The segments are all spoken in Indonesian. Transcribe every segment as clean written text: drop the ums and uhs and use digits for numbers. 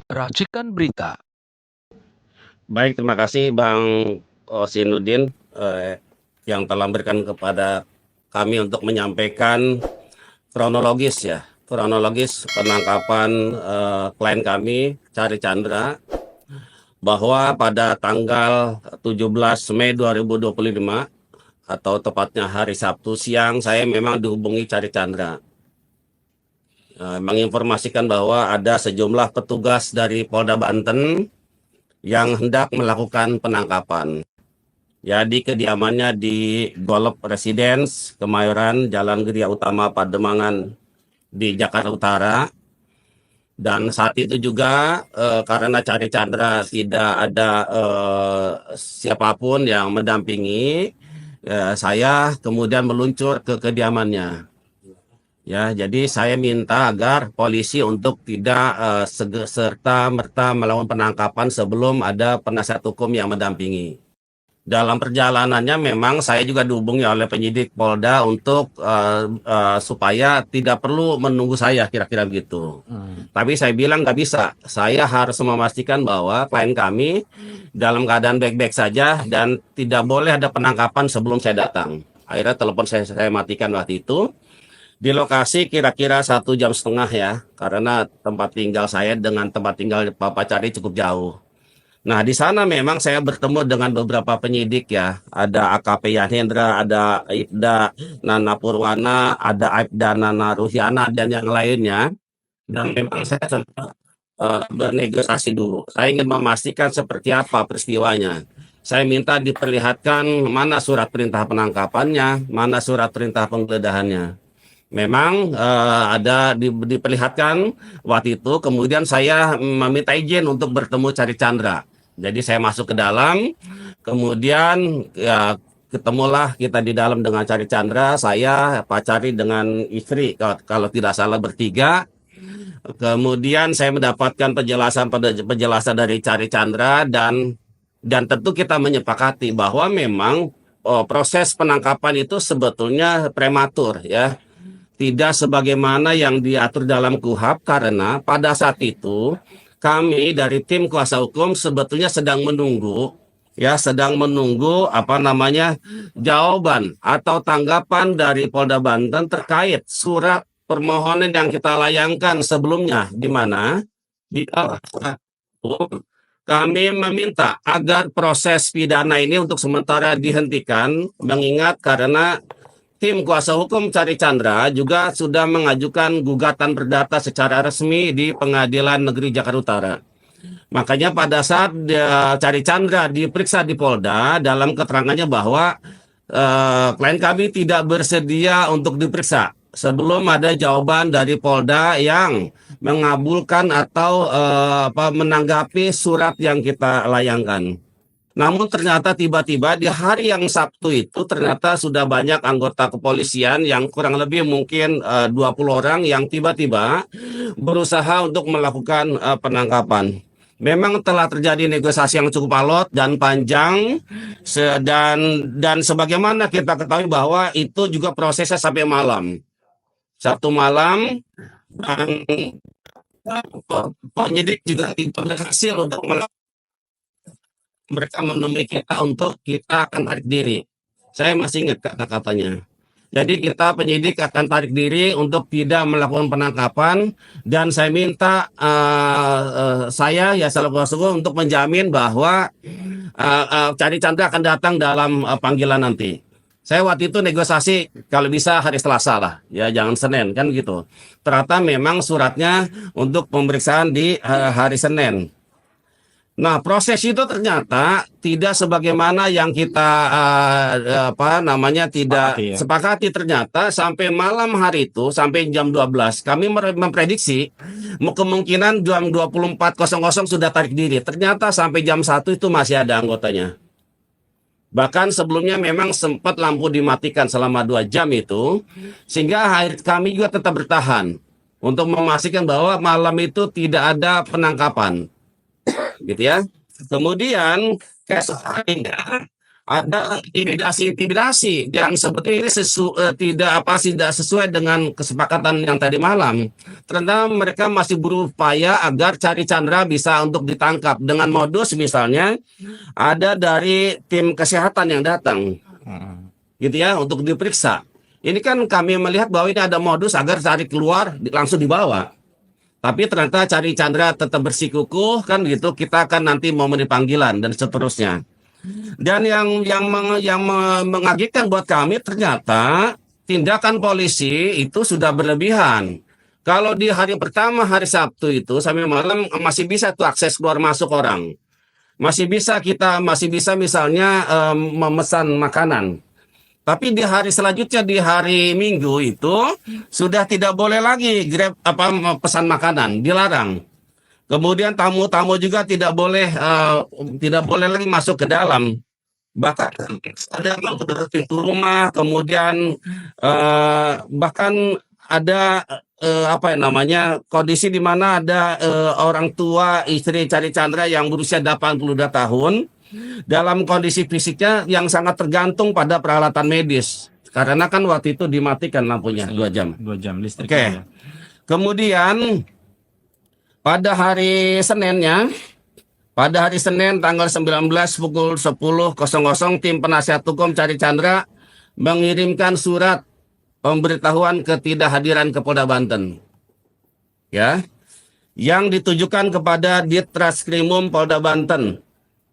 Racikan Berita. Baik, terima kasih Bang Osinuddin yang telah memberikan kepada kami untuk menyampaikan kronologis penangkapan klien kami, Cari Chandra, bahwa pada tanggal 17 Mei 2025 atau tepatnya hari Sabtu siang, saya memang dihubungi Cari Chandra. Menginformasikan bahwa ada sejumlah petugas dari Polda Banten yang hendak melakukan penangkapan. Ya, di kediamannya di Golf Residence, Kemayoran, Jalan Geria Utama, Pademangan di Jakarta Utara. Dan saat itu juga karena Cari Chandra tidak ada siapapun yang mendampingi, saya kemudian meluncur ke kediamannya. Ya, jadi saya minta agar polisi untuk tidak serta-merta melakukan penangkapan sebelum ada penasihat hukum yang mendampingi. Dalam perjalanannya memang saya juga dihubungi oleh penyidik Polda untuk supaya tidak perlu menunggu saya, kira-kira begitu. Tapi saya bilang nggak bisa. Saya harus memastikan bahwa klien kami dalam keadaan baik-baik saja dan tidak boleh ada penangkapan sebelum saya datang. Akhirnya telepon saya matikan waktu itu. Di lokasi kira-kira 1,5 jam ya, karena tempat tinggal saya dengan tempat tinggal Bapak Cari cukup jauh. Nah, di sana memang saya bertemu dengan beberapa penyidik ya. Ada AKP Yahendra, ada Aibda Nana Purwana, ada Aibda Nana Ruhiana, dan yang lainnya. Dan memang saya sempat bernegosiasi dulu. Saya ingin memastikan seperti apa peristiwanya. Saya minta diperlihatkan mana surat perintah penangkapannya, mana surat perintah penggeledahannya. Memang ada diperlihatkan waktu itu, kemudian saya meminta izin untuk bertemu Cari Chandra. Jadi saya masuk ke dalam, kemudian ya ketemulah kita di dalam dengan Cari Chandra, saya, Pak Cari dengan istri, kalau tidak salah bertiga. Kemudian saya mendapatkan penjelasan dari Cari Chandra dan tentu kita menyepakati bahwa memang proses penangkapan itu sebetulnya prematur ya. Tidak sebagaimana yang diatur dalam KUHP, karena pada saat itu kami dari tim kuasa hukum sebetulnya sedang menunggu jawaban atau tanggapan dari Polda Banten terkait surat permohonan yang kita layangkan sebelumnya, di mana di kami meminta agar proses pidana ini untuk sementara dihentikan, mengingat karena tim kuasa hukum Cari Chandra juga sudah mengajukan gugatan perdata secara resmi di Pengadilan Negeri Jakarta Utara. Makanya pada saat Cari Chandra diperiksa di Polda, dalam keterangannya bahwa klien kami tidak bersedia untuk diperiksa sebelum ada jawaban dari Polda yang mengabulkan atau menanggapi surat yang kita layangkan. Namun ternyata tiba-tiba di hari yang Sabtu itu ternyata sudah banyak anggota kepolisian yang kurang lebih mungkin 20 orang yang tiba-tiba berusaha untuk melakukan penangkapan. Memang telah terjadi negosiasi yang cukup alot dan panjang dan sebagaimana kita ketahui bahwa itu juga prosesnya sampai malam. Sabtu malam dan penyidik juga tidak berhasil untuk mereka menemui kita untuk kita akan tarik diri. Saya masih ingat kata-katanya. Jadi kita penyidik akan tarik diri untuk tidak melakukan penangkapan dan saya minta saya ya selaku kuasa hukum untuk menjamin bahwa Cari Chandra akan datang dalam panggilan nanti. Saya waktu itu negosiasi kalau bisa hari Selasa lah, ya jangan Senin kan gitu. Ternyata memang suratnya untuk pemeriksaan di hari Senin. Nah, proses itu ternyata tidak sebagaimana yang kita tidak sepakati. Ternyata sampai malam hari itu, sampai jam 12, kami memprediksi kemungkinan jam 24.00 sudah tarik diri. Ternyata sampai jam 1 itu masih ada anggotanya. Bahkan sebelumnya memang sempat lampu dimatikan selama 2 jam itu, sehingga kami juga tetap bertahan untuk memastikan bahwa malam itu tidak ada penangkapan. Gitu ya. Kemudian keesokan harinya ada intimidasi yang seperti ini tidak sesuai dengan kesepakatan yang tadi malam. Karena mereka masih berupaya agar Cari Chandra bisa untuk ditangkap dengan modus misalnya ada dari tim kesehatan yang datang, gitu ya, untuk diperiksa. Ini kan kami melihat bahwa ini ada modus agar Cari keluar langsung dibawa. Tapi ternyata Cari Chandra tetap bersikukuh kan gitu. Kita akan nanti mau panggilan dan seterusnya. Dan yang mengagetkan buat kami ternyata tindakan polisi itu sudah berlebihan. Kalau di hari pertama hari Sabtu itu sampai malam masih bisa tuh akses keluar masuk orang. Masih bisa misalnya memesan makanan. Tapi di hari selanjutnya di hari Minggu itu sudah tidak boleh lagi grab pesan makanan, dilarang. Kemudian tamu-tamu juga tidak boleh lagi masuk ke dalam. Bahkan ada yang pintu rumah, kemudian bahkan ada kondisi di mana ada orang tua istri Cari Chandra yang berusia 82 tahun dalam kondisi fisiknya yang sangat tergantung pada peralatan medis. Karena kan waktu itu dimatikan lampunya 2 jam. 2 jam listrik. Oke. Kemudian pada hari Senin tanggal 19 pukul 10.00 tim penasihat hukum Cari Chandra mengirimkan surat pemberitahuan ketidakhadiran ke Polda Banten. Ya. Yang ditujukan kepada Ditreskrimum Polda Banten,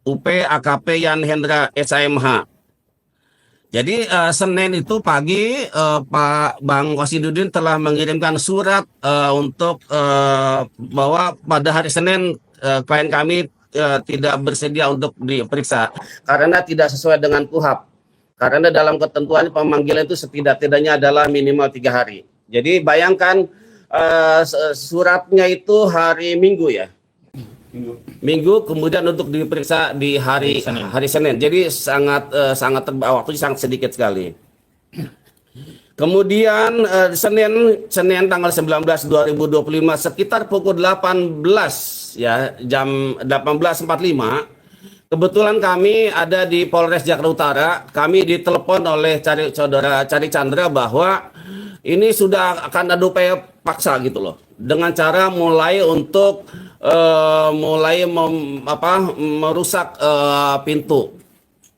UP AKP Yan Hendra SAMH. Jadi Senin itu pagi Pak Bang Wasidudin telah mengirimkan surat untuk bahwa pada hari Senin klien kami tidak bersedia untuk diperiksa karena tidak sesuai dengan KUHAP. Karena dalam ketentuan pemanggilan itu setidak-tidaknya adalah minimal 3 hari. Jadi bayangkan suratnya itu hari Minggu ya. Minggu kemudian untuk diperiksa di hari Senin. Jadi sangat waktunya sangat sedikit sekali. Kemudian Senin tanggal 19 2025 sekitar pukul 18 ya, jam 18.45 kebetulan kami ada di Polres Jakarta Utara. Kami ditelepon oleh saudara Cari Chandra bahwa ini sudah akan ada upaya paksa gitu loh. Dengan cara mulai untuk merusak pintu.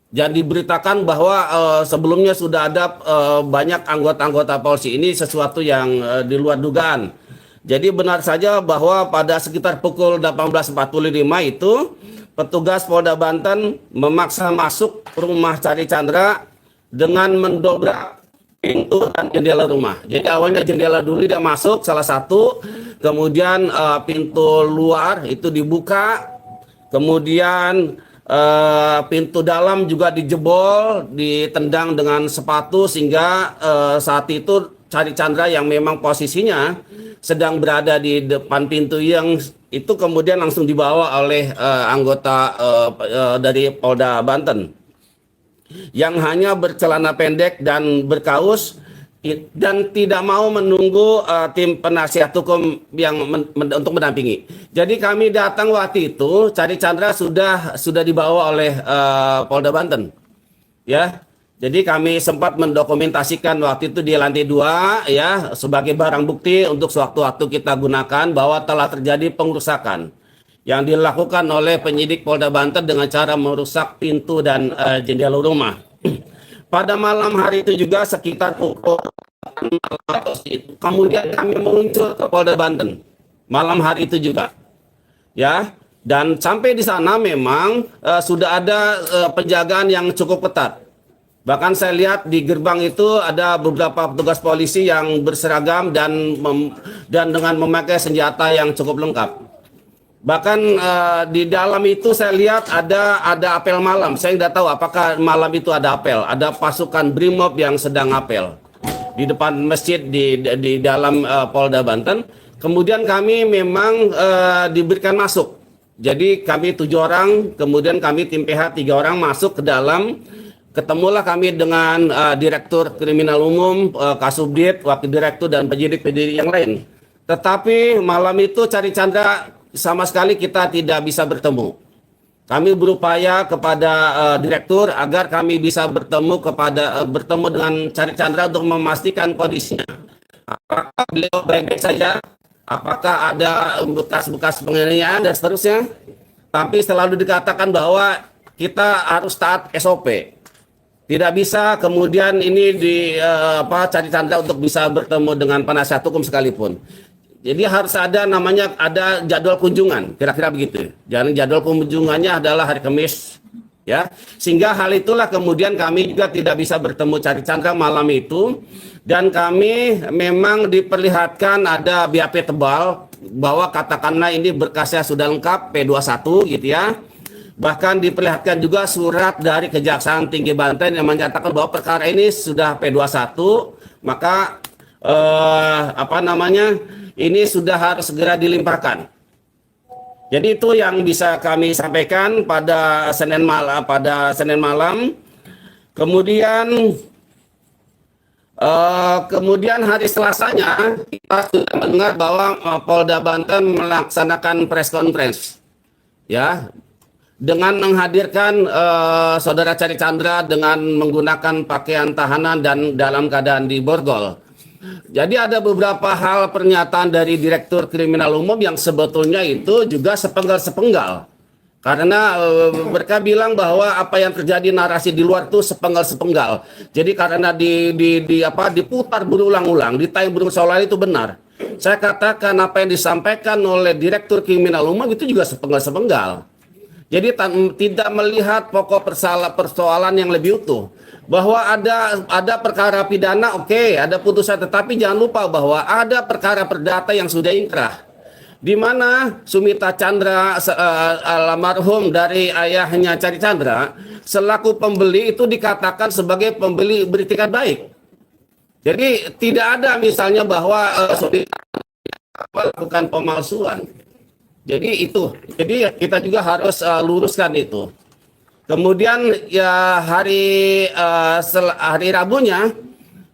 Dan diberitakan bahwa sebelumnya sudah ada banyak anggota-anggota polisi. Ini sesuatu yang di luar dugaan. Jadi benar saja bahwa pada sekitar pukul 18.45 itu petugas Polda Banten memaksa masuk rumah Cari Chandra dengan mendobrak pintu dan jendela rumah. Jadi awalnya jendela dulu dia masuk salah satu, kemudian pintu luar itu dibuka, kemudian pintu dalam juga dijebol, ditendang dengan sepatu sehingga saat itu Cari Chandra yang memang posisinya sedang berada di depan pintu yang itu kemudian langsung dibawa oleh anggota dari Polda Banten yang hanya bercelana pendek dan berkaus dan tidak mau menunggu tim penasihat hukum yang untuk mendampingi. Jadi kami datang waktu itu, Cari Chandra sudah dibawa oleh Polda Banten. Ya. Jadi kami sempat mendokumentasikan waktu itu di lantai 2 ya sebagai barang bukti untuk sewaktu-waktu kita gunakan bahwa telah terjadi pengerusakan yang dilakukan oleh penyidik Polda Banten dengan cara merusak pintu dan jendela rumah. Pada malam hari itu juga sekitar pukul kemudian kami meluncur ke Polda Banten malam hari itu juga, ya. Dan sampai di sana memang sudah ada penjagaan yang cukup ketat. Bahkan saya lihat di gerbang itu ada beberapa petugas polisi yang berseragam dan dengan memakai senjata yang cukup lengkap. Bahkan di dalam itu saya lihat ada apel malam. Saya tidak tahu apakah malam itu ada apel. Ada pasukan Brimob yang sedang apel di depan masjid di dalam Polda Banten. Kemudian kami memang diberikan masuk. Jadi kami 7 orang, kemudian kami tim PH 3 orang masuk ke dalam. Ketemulah kami dengan Direktur Kriminal Umum, Kasubdit, Wakil Direktur, dan penyidik-penyidik yang lain. Tetapi malam itu Cari Chandra sama sekali kita tidak bisa bertemu. Kami berupaya kepada direktur agar kami bisa bertemu dengan Cari Chandra untuk memastikan kondisinya. Apakah beliau baik-baik saja? Apakah ada bekas-bekas penganiayaan dan seterusnya? Tapi selalu dikatakan bahwa kita harus taat SOP. Tidak bisa kemudian ini Cari Chandra untuk bisa bertemu dengan penasihat hukum sekalipun. Jadi harus ada jadwal kunjungan, kira-kira begitu. Jadi jadwal kunjungannya adalah hari Kamis, ya. Sehingga hal itulah kemudian kami juga tidak bisa bertemu Cari Chandra malam itu, dan kami memang diperlihatkan ada BAP tebal bahwa katakanlah ini berkasnya sudah lengkap P21 gitu ya. Bahkan diperlihatkan juga surat dari Kejaksaan Tinggi Banten yang menyatakan bahwa perkara ini sudah P21, maka ini sudah harus segera dilimpahkan. Jadi itu yang bisa kami sampaikan pada Senin malam. Kemudian hari Selasanya kita sudah mendengar bahwa Polda Banten melaksanakan press conference, ya, dengan menghadirkan saudara Cari Chandra dengan menggunakan pakaian tahanan dan dalam keadaan diborgol. Jadi ada beberapa hal pernyataan dari Direktur Kriminal Umum yang sebetulnya itu juga sepenggal-sepenggal. Karena mereka bilang bahwa apa yang terjadi narasi di luar itu sepenggal-sepenggal. Jadi karena diputar berulang-ulang, ditayang berulang-ulang itu benar. Saya katakan apa yang disampaikan oleh Direktur Kriminal Umum itu juga sepenggal-sepenggal. Jadi tidak melihat pokok persoalan yang lebih utuh. Bahwa ada perkara pidana, oke, ada putusan, tetapi jangan lupa bahwa ada perkara perdata yang sudah inkrah, di mana Sumita Chandra almarhum dari ayahnya Cari Chandra selaku pembeli itu dikatakan sebagai pembeli beritikat baik. Jadi tidak ada misalnya bahwa Sumita melakukan pemalsuan. Jadi kita juga harus luruskan itu. Kemudian ya hari Rabunya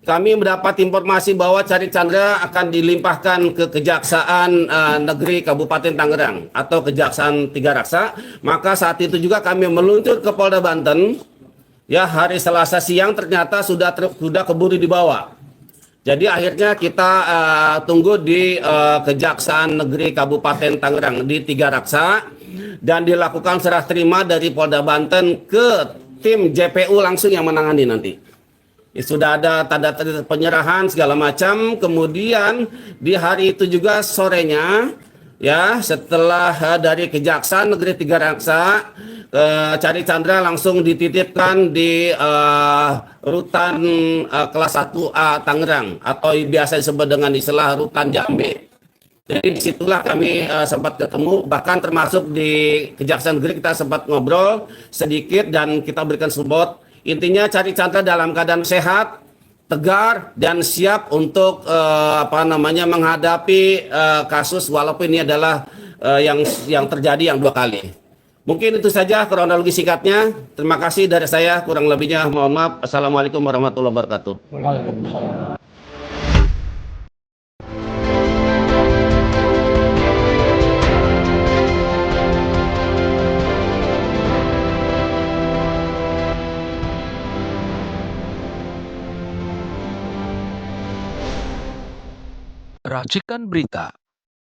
kami mendapat informasi bahwa Cari Chandra akan dilimpahkan ke Kejaksaan Negeri Kabupaten Tangerang atau Kejaksaan Tiga Raksa. Maka saat itu juga kami meluncur ke Polda Banten. Ya, hari Selasa siang ternyata sudah keburu dibawa. Jadi akhirnya kita tunggu di Kejaksaan Negeri Kabupaten Tangerang di Tiga Raksa. Dan dilakukan serah terima dari Polda Banten ke tim JPU langsung yang menangani nanti. Sudah ada tanda penyerahan segala macam. Kemudian di hari itu juga sorenya, ya, setelah dari Kejaksaan Negeri Tiga Raksa, Cari Chandra langsung dititipkan di rutan kelas 1A Tangerang atau biasa disebut dengan istilah rutan Jambe. Jadi disitulah kami sempat ketemu, bahkan termasuk di Kejaksaan Negeri kita sempat ngobrol sedikit dan kita berikan support. Intinya Cari Chandra dalam keadaan sehat, tegar dan siap untuk menghadapi kasus walaupun ini adalah yang terjadi yang 2 kali. Mungkin itu saja kronologi singkatnya. Terima kasih dari saya, kurang lebihnya mohon maaf. Assalamualaikum warahmatullahi wabarakatuh. Waalaikumsalam. Racikan Berita